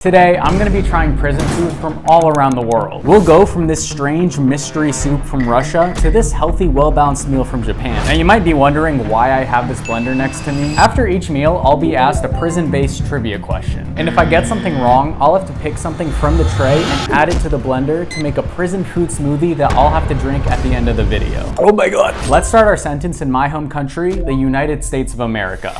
Today, I'm gonna be trying prison food from all around the world. We'll go from this strange mystery soup from Russia to this healthy, well-balanced meal from Japan. Now you might be wondering why I have this blender next to me. After each meal, I'll be asked a prison-based trivia question. And if I get something wrong, I'll have to pick something from the tray and add it to the blender to make a prison food smoothie that I'll have to drink at the end of the video. Oh my God. Let's start our sentence in my home country, the United States of America.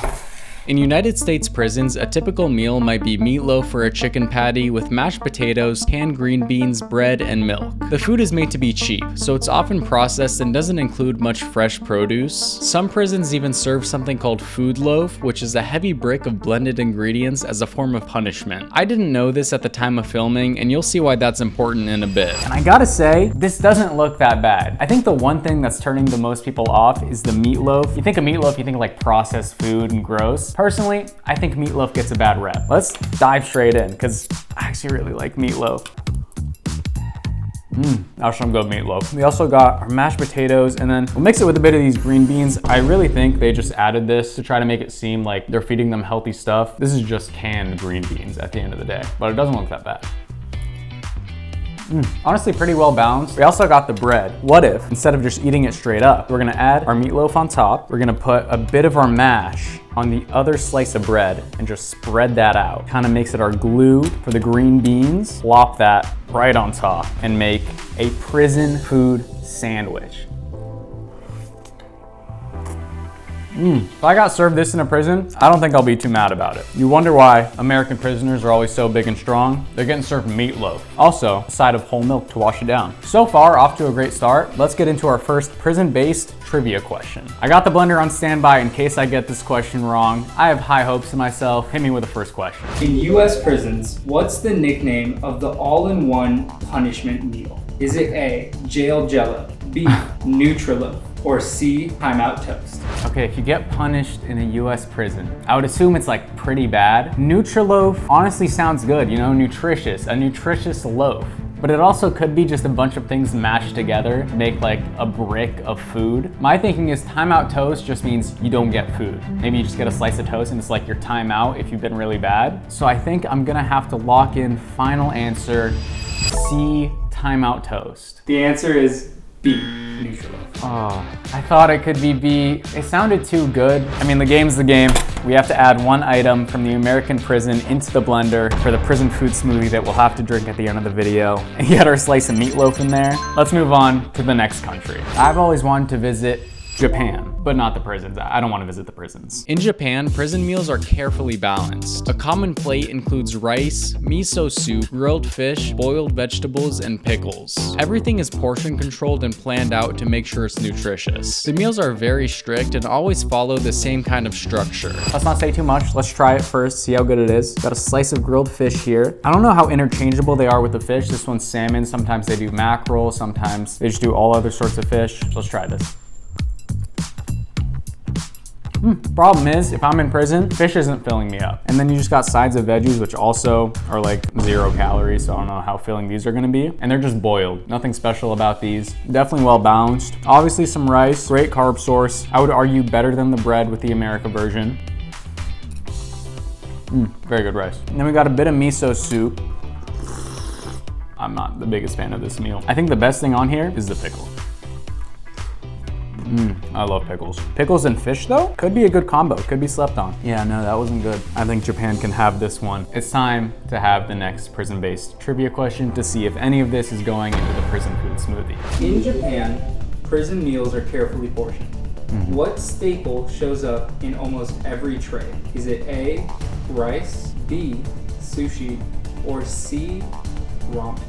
In United States prisons, a typical meal might be meatloaf or a chicken patty with mashed potatoes, canned green beans, bread, and milk. The food is made to be cheap, so it's often processed and doesn't include much fresh produce. Some prisons even serve something called food loaf, which is a heavy brick of blended ingredients as a form of punishment. I didn't know this at the time of filming, and you'll see why that's important in a bit. And I gotta say, this doesn't look that bad. I think the one thing that's turning the most people off is the meatloaf. You think of meatloaf, you think of like processed food and gross. Personally, I think meatloaf gets a bad rep. Let's dive straight in, because I actually really like meatloaf. Now some good meatloaf. We also got our mashed potatoes, and then we'll mix it with a bit of these green beans. I really think they just added this to try to make it seem like they're feeding them healthy stuff. This is just canned green beans at the end of the day, but it doesn't look that bad. Honestly, pretty well balanced. We also got the bread. What if, instead of just eating it straight up, we're gonna add our meatloaf on top, we're gonna put a bit of our mash on the other slice of bread and just spread that out. Kind of makes it our glue for the green beans. Plop that right on top and make a prison food sandwich. If I got served this in a prison, I don't think I'll be too mad about it. You wonder why American prisoners are always so big and strong? They're getting served meatloaf. Also, a side of whole milk to wash it down. So far, off to a great start. Let's get into our first prison-based trivia question. I got the blender on standby in case I get this question wrong. I have high hopes in myself. Hit me with the first question. In US prisons, what's the nickname of the all-in-one punishment meal? Is it A, jail jello, B, Nutriloaf, or C, timeout toast? Okay, if you get punished in a US prison, I would assume it's like pretty bad. Nutriloaf honestly sounds good, you know, nutritious, a nutritious loaf. But it also could be just a bunch of things mashed together to make like a brick of food. My thinking is timeout toast just means you don't get food. Maybe you just get a slice of toast and it's like your timeout if you've been really bad. So I think I'm gonna have to lock in final answer, C, timeout toast. The answer is B, Nutriloaf. Oh, I thought it could be B. It sounded too good. I mean, the game's the game. We have to add one item from the American prison into the blender for the prison food smoothie that we'll have to drink at the end of the video. And get our slice of meatloaf in there. Let's move on to the next country. I've always wanted to visit Japan, but not the prisons. I don't want to visit the prisons. In Japan, prison meals are carefully balanced. A common plate includes rice, miso soup, grilled fish, boiled vegetables, and pickles. Everything is portion controlled and planned out to make sure it's nutritious. The meals are very strict and always follow the same kind of structure. Let's not say too much. Let's try it first, see how good it is. Got a slice of grilled fish here. I don't know how interchangeable they are with the fish. This one's salmon. Sometimes they do mackerel. Sometimes they just do all other sorts of fish. So let's try this. Problem is, if I'm in prison, fish isn't filling me up. And then you just got sides of veggies, which also are like 0 calories, so I don't know how filling these are gonna be. And they're just boiled. Nothing special about these. Definitely well balanced. Obviously some rice, great carb source. I would argue better than the bread with the America version. Very good rice. And then we got a bit of miso soup. I'm not the biggest fan of this meal. I think the best thing on here is the pickle. I love pickles. Pickles and fish though, could be a good combo, could be slept on. Yeah, no, that wasn't good. I think Japan can have this one. It's time to have the next prison-based trivia question to see if any of this is going into the prison food smoothie. In Japan, prison meals are carefully portioned. What staple shows up in almost every tray? Is it A, rice, B, sushi, or C, ramen?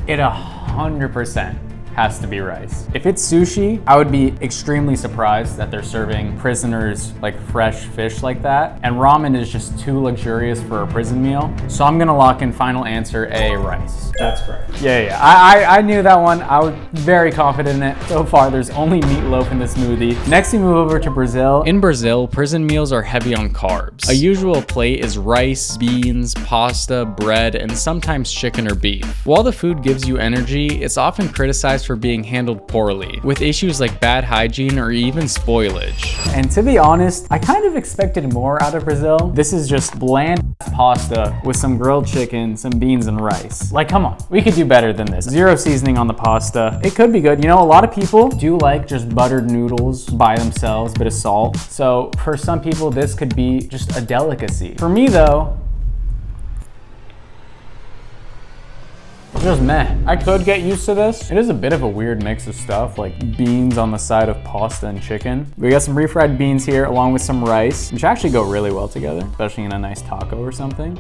It 100% has to be rice. If it's sushi, I would be extremely surprised that they're serving prisoners like fresh fish like that. And ramen is just too luxurious for a prison meal. So I'm gonna lock in final answer A, rice. That's correct. Yeah. I knew that one. I was very confident in it. So far, there's only meatloaf in the smoothie. Next, we move over to Brazil. In Brazil, prison meals are heavy on carbs. A usual plate is rice, beans, pasta, bread, and sometimes chicken or beef. While the food gives you energy, it's often criticized criticized for being handled poorly, with issues like bad hygiene or even spoilage. And to be honest, I kind of expected more out of Brazil. This is just bland pasta with some grilled chicken, some beans and rice. Like, come on, we could do better than this. Zero seasoning on the pasta. It could be good. You know, a lot of people do like just buttered noodles by themselves, bit of salt. So for some people, this could be just a delicacy. For me though, just meh. I could get used to this. It is a bit of a weird mix of stuff, like beans on the side of pasta and chicken. We got some refried beans here along with some rice, which actually go really well together, especially in a nice taco or something.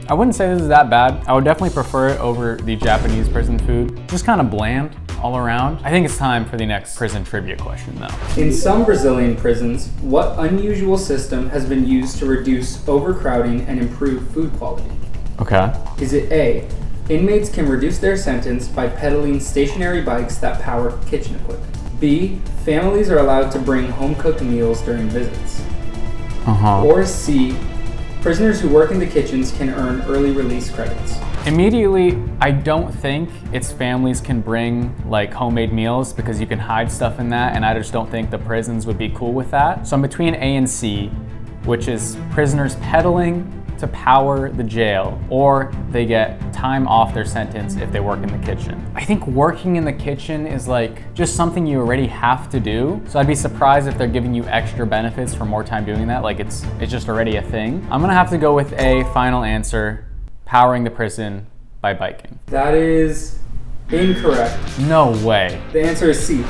I wouldn't say this is that bad. I would definitely prefer it over the Japanese prison food. Just kind of bland all around. I think it's time for the next prison trivia question though. In some Brazilian prisons, what unusual system has been used to reduce overcrowding and improve food quality? Okay. Is it A, inmates can reduce their sentence by pedaling stationary bikes that power kitchen equipment? B, families are allowed to bring home-cooked meals during visits? Or C, prisoners who work in the kitchens can earn early release credits? Immediately, I don't think it's families can bring like homemade meals because you can hide stuff in that, and I just don't think the prisons would be cool with that. So I'm between A and C, which is prisoners pedaling to power the jail, or they get time off their sentence if they work in the kitchen. I think working in the kitchen is like just something you already have to do. So I'd be surprised if they're giving you extra benefits for more time doing that. Like it's just already a thing. I'm gonna have to go with A, final answer, powering the prison by biking. That is incorrect. No way. The answer is C.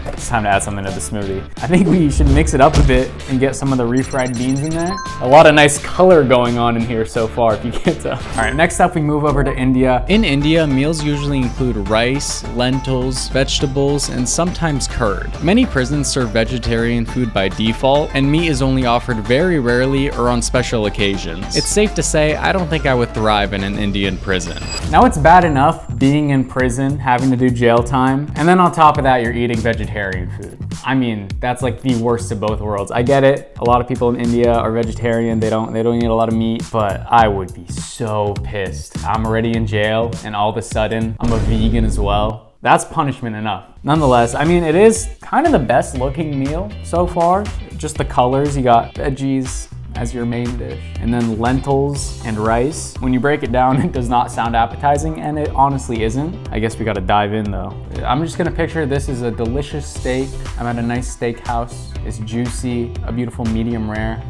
It's time to add something to the smoothie. I think we should mix it up a bit and get some of the refried beans in there. A lot of nice color going on in here so far, if you can't tell. All right, next up we move over to India. In India, meals usually include rice, lentils, vegetables, and sometimes curd. Many prisons serve vegetarian food by default, and meat is only offered very rarely or on special occasions. It's safe to say I don't think I would thrive in an Indian prison. Now it's bad enough being in prison, having to do jail time, and then on top of that, you're eating vegetarian food. I mean, that's like the worst of both worlds. I get it. A lot of people in India are vegetarian. They don't eat a lot of meat, but I would be so pissed. I'm already in jail and all of a sudden I'm a vegan as well. That's punishment enough. Nonetheless, I mean, it is kind of the best looking meal so far. Just the colors, you got veggies as your main dish, and then lentils and rice. When you break it down, it does not sound appetizing, and it honestly isn't. I guess we gotta dive in though. I'm just gonna picture this is a delicious steak. I'm at a nice steakhouse. It's juicy, a beautiful medium rare.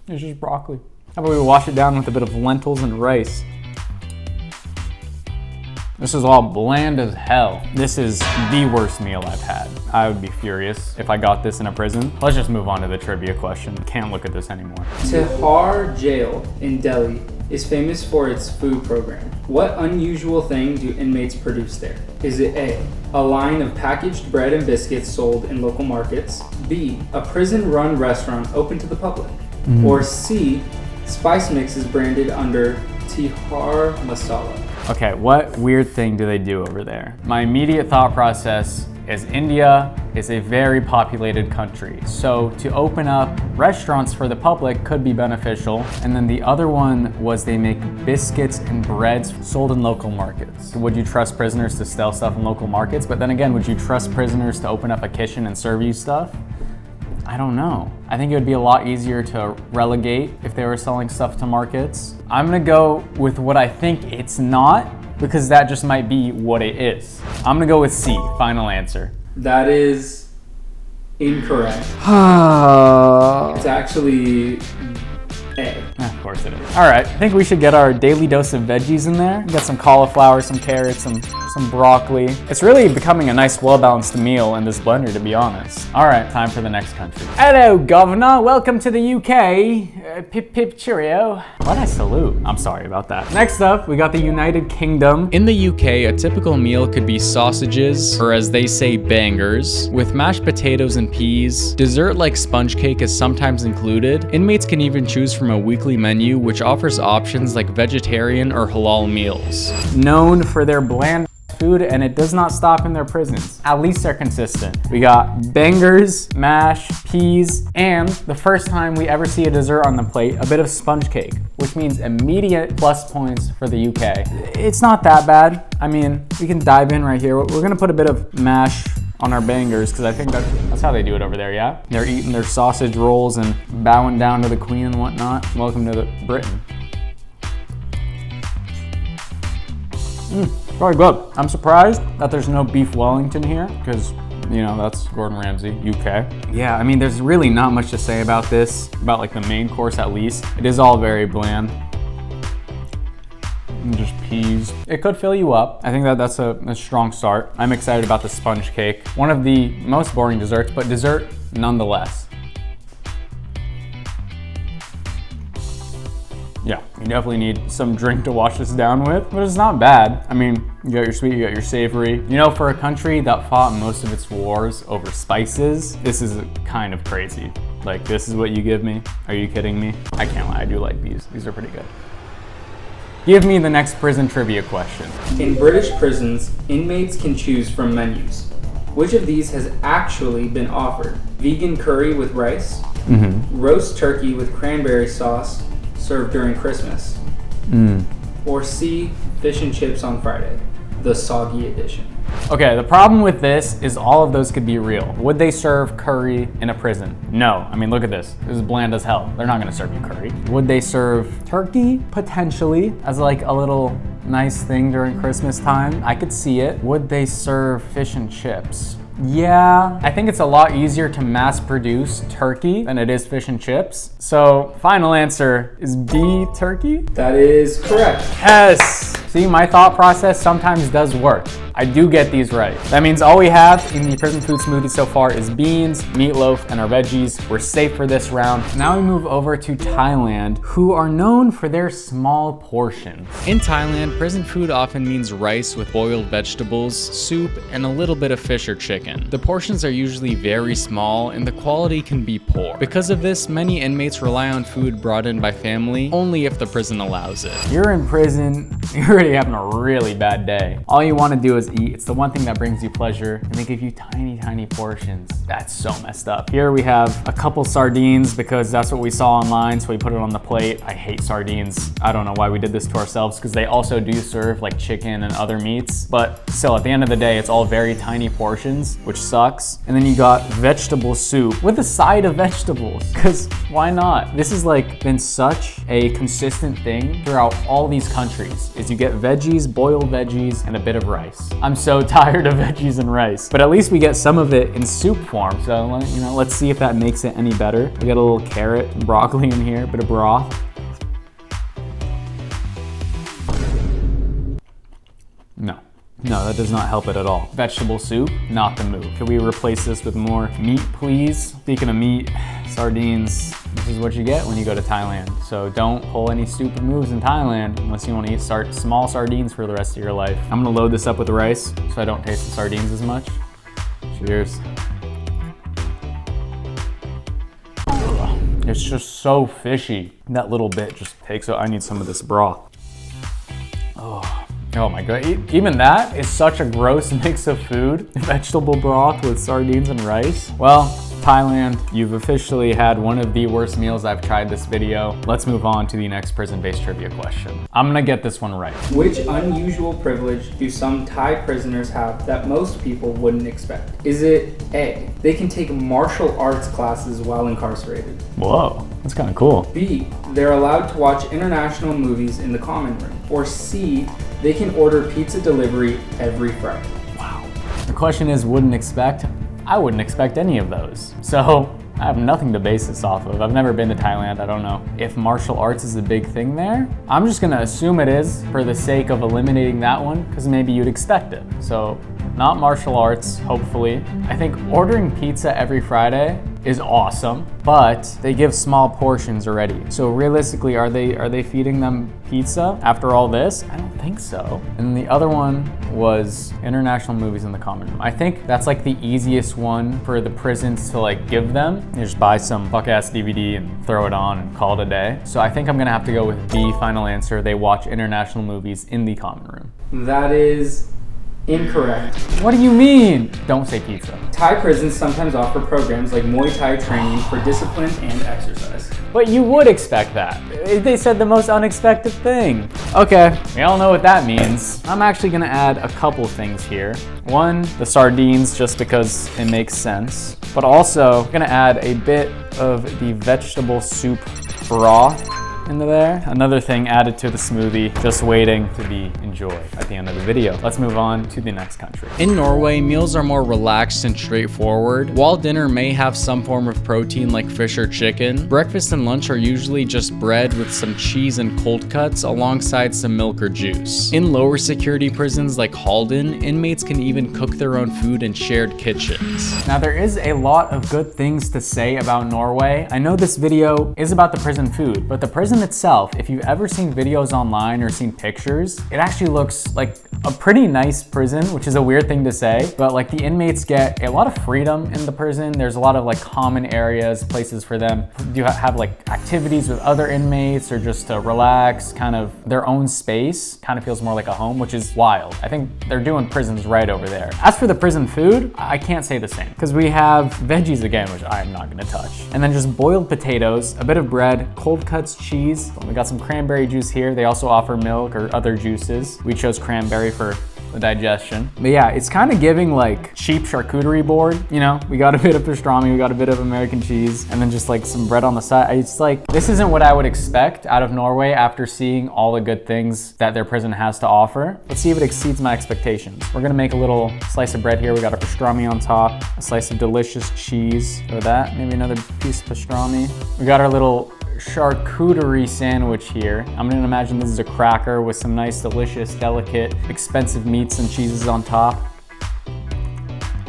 It's just broccoli. How about we wash it down with a bit of lentils and rice? This is all bland as hell. This is the worst meal I've had. I would be furious if I got this in a prison. Let's just move on to the trivia question. Can't look at this anymore. Tihar Jail in Delhi is famous for its food program. What unusual thing do inmates produce there? Is it A, line of packaged bread and biscuits sold in local markets? B, a prison-run restaurant open to the public? Or C, spice mixes branded under Tihar Masala? Okay, what weird thing do they do over there? My immediate thought process is India is a very populated country. So to open up restaurants for the public could be beneficial. And then the other one was they make biscuits and breads sold in local markets. Would you trust prisoners to sell stuff in local markets? But then again, would you trust prisoners to open up a kitchen and serve you stuff? I don't know. I think it would be a lot easier to relegate if they were selling stuff to markets. I'm gonna go with what I think it's not, because that just might be what it is. I'm gonna go with C, final answer. That is incorrect. It's actually A. Of course it is. All right, I think we should get our daily dose of veggies in there. We got some cauliflower, some carrots, some broccoli. It's really becoming a nice, well-balanced meal in this blender, to be honest. All right, time for the next country. Hello, Governor. Welcome to the UK. Pip pip cheerio. Why'd I salute? I'm sorry about that. Next up, we got the United Kingdom. In the UK, a typical meal could be sausages, or as they say, bangers, with mashed potatoes and peas. Dessert like sponge cake is sometimes included. Inmates can even choose from a weekly menu which offers options like vegetarian or halal meals. Known for their bland food, and it does not stop in their prisons. At least they're consistent. We got bangers, mash, peas, and the first time we ever see a dessert on the plate, a bit of sponge cake, which means immediate plus points for the UK. It's not that bad. I mean, we can dive in right here. We're gonna put a bit of mash on our bangers because I think that's how they do it over there, yeah? They're eating their sausage rolls and bowing down to the queen and whatnot. Welcome to Britain. Probably good. I'm surprised that there's no beef Wellington here because, you know, that's Gordon Ramsay, UK. Yeah, I mean, there's really not much to say about this, about like the main course at least. It is all very bland. And just peas. It could fill you up. I think that's a strong start. I'm excited about the sponge cake. One of the most boring desserts, but dessert nonetheless. Yeah, you definitely need some drink to wash this down with, but it's not bad. I mean, you got your sweet, you got your savory. You know, for a country that fought most of its wars over spices, this is kind of crazy. Like, this is what you give me? Are you kidding me? I can't lie, I do like these. These are pretty good. Give me the next prison trivia question. In British prisons, inmates can choose from menus. Which of these has actually been offered? Vegan curry with rice, roast turkey with cranberry sauce served during Christmas, or C, fish and chips on Friday, the soggy edition. Okay, the problem with this is all of those could be real. Would they serve curry in a prison? No. I mean, look at this. This is bland as hell. They're not gonna serve you curry. Would they serve turkey? Potentially, as like a little nice thing during Christmas time. I could see it. Would they serve fish and chips? Yeah, I think it's a lot easier to mass produce turkey than it is fish and chips. So, final answer is B, turkey? That is correct. Yes! See, my thought process sometimes does work. I do get these right. That means all we have in the prison food smoothie so far is beans, meatloaf, and our veggies. We're safe for this round. Now we move over to Thailand, who are known for their small portions. In Thailand, prison food often means rice with boiled vegetables, soup, and a little bit of fish or chicken. The portions are usually very small and the quality can be poor. Because of this, many inmates rely on food brought in by family only if the prison allows it. You're in prison, you're already having a really bad day. All you want to do is eat. It's the one thing that brings you pleasure, and they give you tiny, tiny portions. That's so messed up. Here we have a couple sardines because that's what we saw online, so we put it on the plate. I hate sardines. I don't know why we did this to ourselves because they also do serve like chicken and other meats, but still at the end of the day, it's all very tiny portions, which sucks. And then you got vegetable soup with a side of vegetables, because why not? This has like been such a consistent thing throughout all these countries, is you get veggies, boiled veggies, and a bit of rice. I'm so tired of veggies and rice, but at least we get some of it in soup form. So, you know, let's see if that makes it any better. We got a little carrot and broccoli in here, a bit of broth. No, that does not help it at all. Vegetable soup, not the move. Can we replace this with more meat, please? Speaking of meat, sardines, this is what you get when you go to Thailand. So don't pull any stupid moves in Thailand unless you want to eat small sardines for the rest of your life. I'm gonna load this up with rice so I don't taste the sardines as much. Cheers. It's just so fishy. That little bit just takes it. I need some of this broth. Oh my god, even that is such a gross mix of food. Vegetable broth with sardines and rice. Well, Thailand, you've officially had one of the worst meals I've tried this video. Let's move on to the next prison-based trivia question. I'm gonna get this one right. Which unusual privilege do some Thai prisoners have that most people wouldn't expect? Is it A, they can take martial arts classes while incarcerated? Whoa, that's kind of cool. B, they're allowed to watch international movies in the common room? Or C, they can order pizza delivery every Friday? Wow. The question is, wouldn't expect? I wouldn't expect any of those. So I have nothing to base this off of. I've never been to Thailand. I don't know if martial arts is a big thing there. I'm just gonna assume it is for the sake of eliminating that one, because maybe you'd expect it. So not martial arts, hopefully. I think ordering pizza every Friday is awesome, but they give small portions already. So realistically, are they feeding them pizza after all this? I don't think so. And the other one was international movies in the common room. I think that's like the easiest one for the prisons to like give them. You just buy some fuck-ass DVD and throw it on and call it a day. So I think I'm gonna have to go with B, final answer. They watch international movies in the common room. That is Incorrect. What do you mean? Don't say pizza. Thai prisons sometimes offer programs like Muay Thai training for discipline and exercise. But you would expect that. They said the most unexpected thing. Okay, we all know what that means. I'm actually gonna add a couple things here. One, the sardines, just because it makes sense. But also, I'm gonna add a bit of the vegetable soup broth into there. Another thing added to the smoothie, just waiting to be enjoyed at the end of the video. Let's move on to the next country. In Norway, meals are more relaxed and straightforward. While dinner may have some form of protein like fish or chicken, breakfast and lunch are usually just bread with some cheese and cold cuts alongside some milk or juice. In lower security prisons like Halden, inmates can even cook their own food in shared kitchens. Now there is a lot of good things to say about Norway. I know this video is about the prison food, but the prison itself, if you've ever seen videos online or seen pictures, it actually looks like a pretty nice prison, which is a weird thing to say, but like the inmates get a lot of freedom in the prison. There's a lot of like common areas, places for them. You have like activities with other inmates or just to relax, kind of their own space. Kind of feels more like a home, which is wild. I think they're doing prisons right over there. As for the prison food, I can't say the same because we have veggies again, which I'm not gonna touch. And then just boiled potatoes, a bit of bread, cold cuts, cheese. We got some cranberry juice here. They also offer milk or other juices. We chose cranberry for the digestion. But yeah, it's kind of giving like cheap charcuterie board, you know? We got a bit of pastrami, we got a bit of American cheese, and then just like some bread on the side. It's like, this isn't what I would expect out of Norway after seeing all the good things that their prison has to offer. Let's see if it exceeds my expectations. We're gonna make a little slice of bread here. We got a pastrami on top, a slice of delicious cheese. So that, maybe another piece of pastrami. We got our little charcuterie sandwich here. I'm gonna imagine this is a cracker with some nice, delicious, delicate, expensive meats and cheeses on top.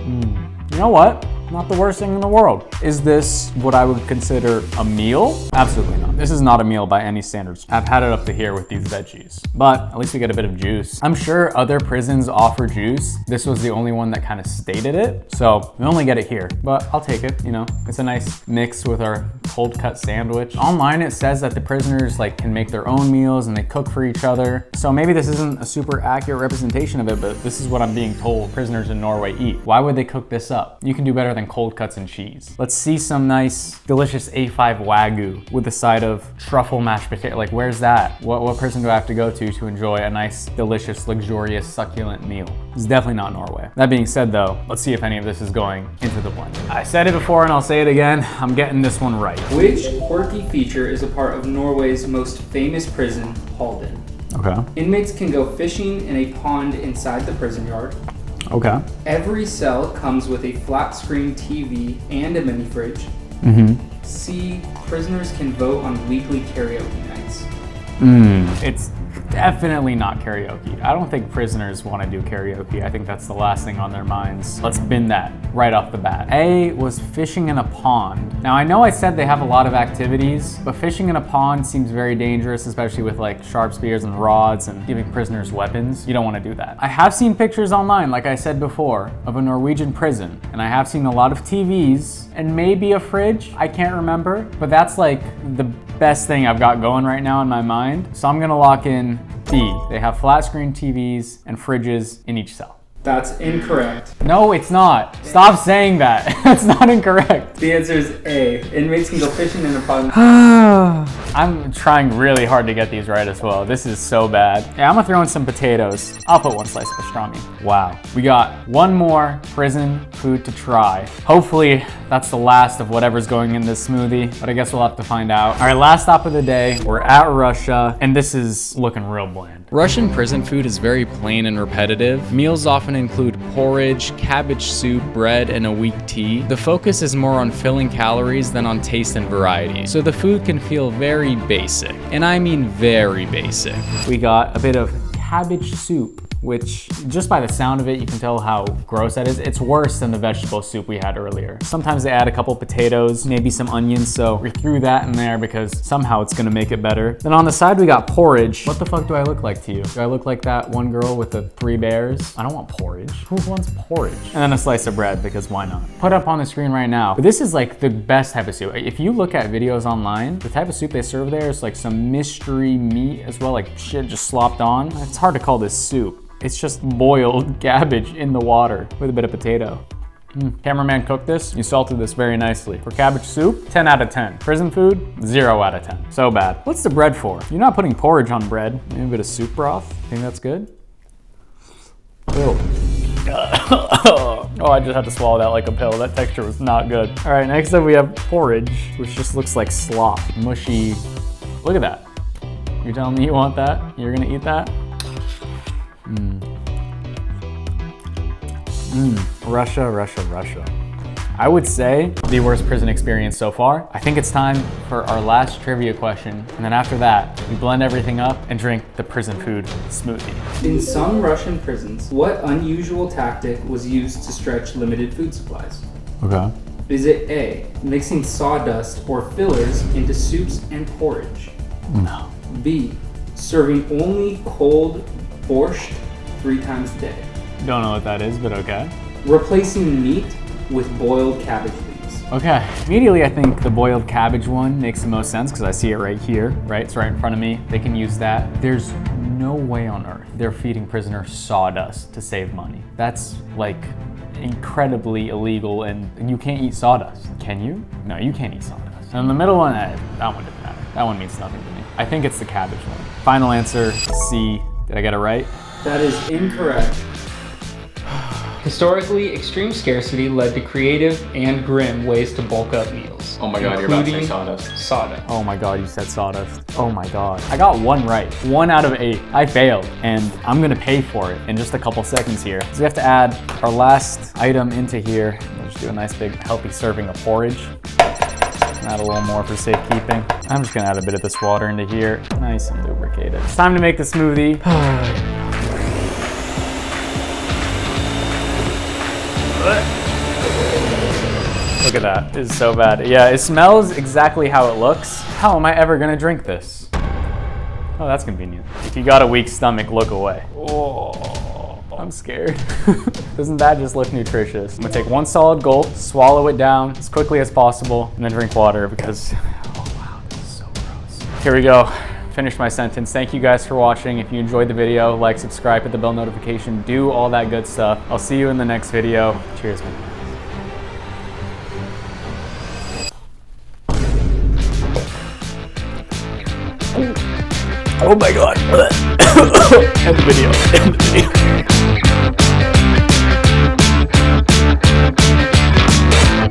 You know what? Not the worst thing in the world. Is this what I would consider a meal? Absolutely not. This is not a meal by any standards. I've had it up to here with these veggies, but at least we get a bit of juice. I'm sure other prisons offer juice. This was the only one that kind of stated it, so we only get it here, but I'll take it, you know. It's a nice mix with our cold cut sandwich. Online it says that the prisoners like can make their own meals and they cook for each other. So maybe this isn't a super accurate representation of it, but this is what I'm being told prisoners in Norway eat. Why would they cook this up? You can do better than cold cuts and cheese. Let's see some nice, delicious A5 Wagyu with a side of truffle mashed potato. Like, where's that? What prison do I have to go to enjoy a nice, delicious, luxurious, succulent meal? It's definitely not Norway. That being said though, let's see if any of this is going into the blender. I said it before and I'll say it again, I'm getting this one right. Which quirky feature is a part of Norway's most famous prison, Halden? Okay. Inmates can go fishing in a pond inside the prison yard. Okay. Every cell comes with a flat screen TV and a mini fridge. C, prisoners can vote on weekly karaoke nights. It's definitely not karaoke. I don't think prisoners want to do karaoke. I think that's the last thing on their minds. Let's bin that right off the bat. A was fishing in a pond. Now I know I said they have a lot of activities, but fishing in a pond seems very dangerous, especially with like sharp spears and rods and giving prisoners weapons. You don't want to do that. I have seen pictures online, like I said before, of a Norwegian prison, and I have seen a lot of TVs and maybe a fridge. I can't remember, but that's like the best thing I've got going right now in my mind. So I'm gonna lock in B. They have flat screen TVs and fridges in each cell. That's incorrect. No, it's not. Stop saying that. That's not incorrect. The answer is A. Inmates can go fishing in a pond. I'm trying really hard to get these right as well. This is so bad. Yeah, I'm gonna throw in some potatoes. I'll put one slice of pastrami. Wow. We got one more prison food to try. Hopefully that's the last of whatever's going in this smoothie, but I guess we'll have to find out. All right, last stop of the day. We're at Russia, and this is looking real bland. Russian prison food is very plain and repetitive. Meals often include porridge, cabbage soup, bread, and a weak tea. The focus is more on filling calories than on taste and variety, so the food can feel very basic, and I mean very basic. We got a bit of cabbage soup, which just by the sound of it, you can tell how gross that is. It's worse than the vegetable soup we had earlier. Sometimes they add a couple potatoes, maybe some onions, so we threw that in there because somehow it's gonna make it better. Then on the side, we got porridge. What the fuck do I look like to you? Do I look like that one girl with the 3 bears? I don't want porridge. Who wants porridge? And then a slice of bread, because why not? Put up on the screen right now. But this is like the best type of soup. If you look at videos online, the type of soup they serve there is like some mystery meat as well, like shit just slopped on. It's hard to call this soup. It's just boiled cabbage in the water with a bit of potato. Cameraman cooked this. You salted this very nicely. For cabbage soup, 10 out of 10. Prison food, 0 out of 10. So bad. What's the bread for? You're not putting porridge on bread. Maybe a bit of soup broth. Think that's good? Oh. Oh, I just had to swallow that like a pill. That texture was not good. All right, next up we have porridge, which just looks like slop. Mushy. Look at that. You're telling me you want that? You're gonna eat that? Russia, Russia, Russia. I would say the worst prison experience so far. I think it's time for our last trivia question. And then after that, we blend everything up and drink the prison food smoothie. In some Russian prisons, what unusual tactic was used to stretch limited food supplies? Okay. Is it A, mixing sawdust or fillers into soups and porridge? No. B, serving only cold borscht 3 times a day? Don't know what that is, but okay. Replacing meat with boiled cabbage leaves? Okay, immediately I think the boiled cabbage one makes the most sense because I see it right here, right? It's right in front of me. They can use that. There's no way on earth they're feeding prisoners sawdust to save money. That's like incredibly illegal, and you can't eat sawdust. Can you? No, you can't eat sawdust. And the middle one, that one didn't matter. That one means nothing to me. I think it's the cabbage one. Final answer, C. Did I get it right? That is incorrect. Historically, extreme scarcity led to creative and grim ways to bulk up meals. Oh my god, you're about to say sawdust. Sawdust. Oh my god, you said sawdust. Oh my god. I got 1 right. 1 out of 8. I failed, and I'm gonna pay for it in just a couple seconds here. So we have to add our last item into here. We'll just do a nice big healthy serving of porridge. Add a little more for safekeeping. I'm just gonna add a bit of this water into here. Nice and lubricated. It's time to make the smoothie. Look at that, it's so bad. Yeah, it smells exactly how it looks. How am I ever gonna drink this? Oh, that's convenient. If you got a weak stomach, look away. Oh, I'm scared. Doesn't that just look nutritious? I'm gonna take 1 solid gulp, swallow it down as quickly as possible, and then drink water because, oh wow, this is so gross. Here we go. Finish my sentence. Thank you guys for watching. If you enjoyed the video, like, subscribe, hit the bell notification, do all that good stuff. I'll see you in the next video. Cheers, man. Oh my god. End the video. End the video.